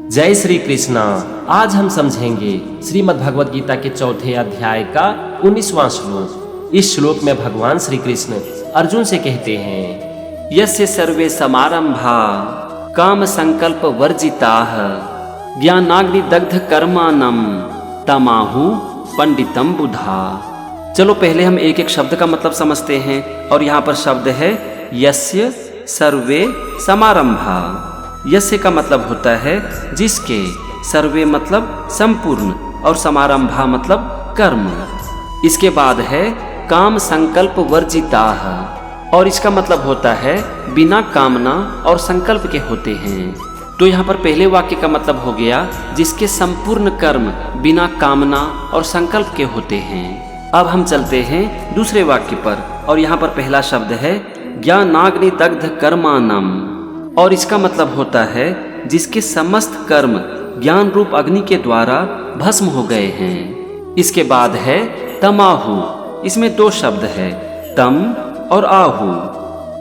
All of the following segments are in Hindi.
जय श्री कृष्णा। आज हम समझेंगे श्रीमद् भगवद गीता के चौथे अध्याय का 19वां श्लोक। इस श्लोक में भगवान श्री कृष्ण अर्जुन से कहते हैं, यस्य सर्वे समारंभा काम संकल्प वर्जिताः ज्ञानाग्नि दग्ध कर्माणं तमाहु पंडितम बुधा। चलो पहले हम एक एक शब्द का मतलब समझते हैं। और यहाँ पर शब्द है यस्य सर्वे समारंभा। यस्य का मतलब होता है जिसके, सर्वे मतलब संपूर्ण और समारंभा मतलब कर्म। इसके बाद है काम संकल्प वर्जिताः और इसका मतलब होता है बिना कामना और संकल्प के होते हैं। तो यहाँ पर पहले वाक्य का मतलब हो गया जिसके संपूर्ण कर्म बिना कामना और संकल्प के होते हैं। अब हम चलते हैं दूसरे वाक्य पर और यहाँ पर पहला शब्द है ज्ञानाग्नि दग्ध कर्माणं और इसका मतलब होता है जिसके समस्त कर्म ज्ञान रूप अग्नि के द्वारा भस्म हो गए हैं। इसके बाद है तमाहु। इसमें दो शब्द है, तम और आहु।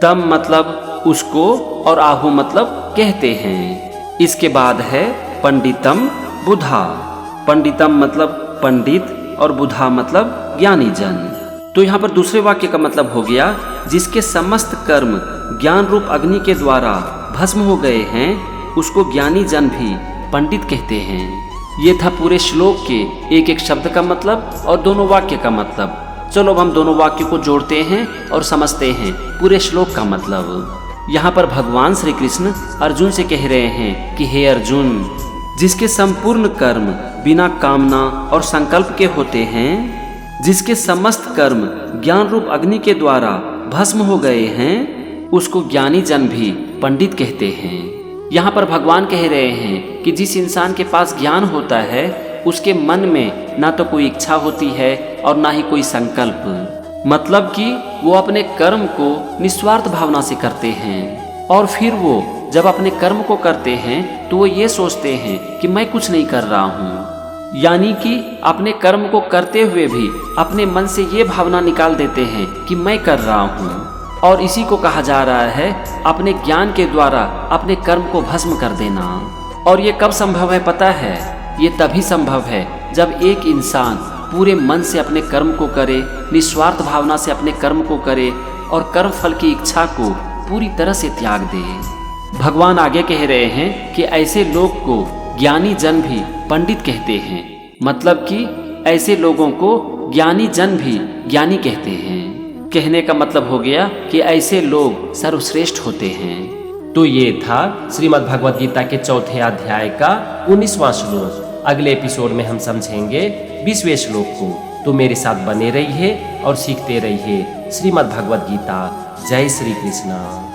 तम मतलब उसको और आहु मतलब कहते हैं। इसके बाद है पंडितम बुधा। पंडितम मतलब पंडित और बुधा मतलब ज्ञानी जन। तो यहाँ पर दूसरे वाक्य का मतलब हो गया जिसके समस्त कर्म ज्ञान रूप अग्नि के द्वारा भस्म हो गए हैं, उसको ज्ञानी जन भी पंडित कहते हैं। ये था पूरे श्लोक के एक एक शब्द का मतलब और दोनों वाक्य का मतलब। चलो अब हम दोनों वाक्य को जोड़ते हैं और समझते हैं पूरे श्लोक का मतलब। यहाँ पर भगवान श्री कृष्ण अर्जुन से कह रहे हैं कि हे अर्जुन, जिसके संपूर्ण कर्म बिना कामना और संकल्प के होते हैं, जिसके समस्त कर्म ज्ञान रूप अग्नि के द्वारा भस्म हो गए हैं, उसको ज्ञानी जन भी पंडित कहते हैं। यहाँ पर भगवान कह रहे हैं कि जिस इंसान के पास ज्ञान होता है उसके मन में ना तो कोई इच्छा होती है और ना ही कोई संकल्प। मतलब कि वो अपने कर्म को निस्वार्थ भावना से करते हैं और फिर वो जब अपने कर्म को करते हैं तो वो ये सोचते हैं कि मैं कुछ नहीं कर रहा हूँ। यानी कि अपने कर्म को करते हुए भी अपने मन से ये भावना निकाल देते हैं कि मैं कर रहा हूँ। और इसी को कहा जा रहा है अपने ज्ञान के द्वारा अपने कर्म को भस्म कर देना। और ये कब संभव है पता है? ये तभी संभव है जब एक इंसान पूरे मन से अपने कर्म को करे, निस्वार्थ भावना से अपने कर्म को करे और कर्म फल की इच्छा को पूरी तरह से त्याग दे। भगवान आगे कह रहे हैं कि ऐसे लोग को ज्ञानी जन भी पंडित कहते हैं। मतलब कि ऐसे लोगों को ज्ञानी जन भी ज्ञानी कहते हैं। कहने का मतलब हो गया कि ऐसे लोग सर्वश्रेष्ठ होते हैं। तो ये था श्रीमद् भगवद गीता के चौथे अध्याय का 19वां श्लोक। अगले एपिसोड में हम समझेंगे 20वें श्लोक को। तो मेरे साथ बने रहिए और सीखते रहिए श्रीमद् भगवद गीता। जय श्री कृष्ण।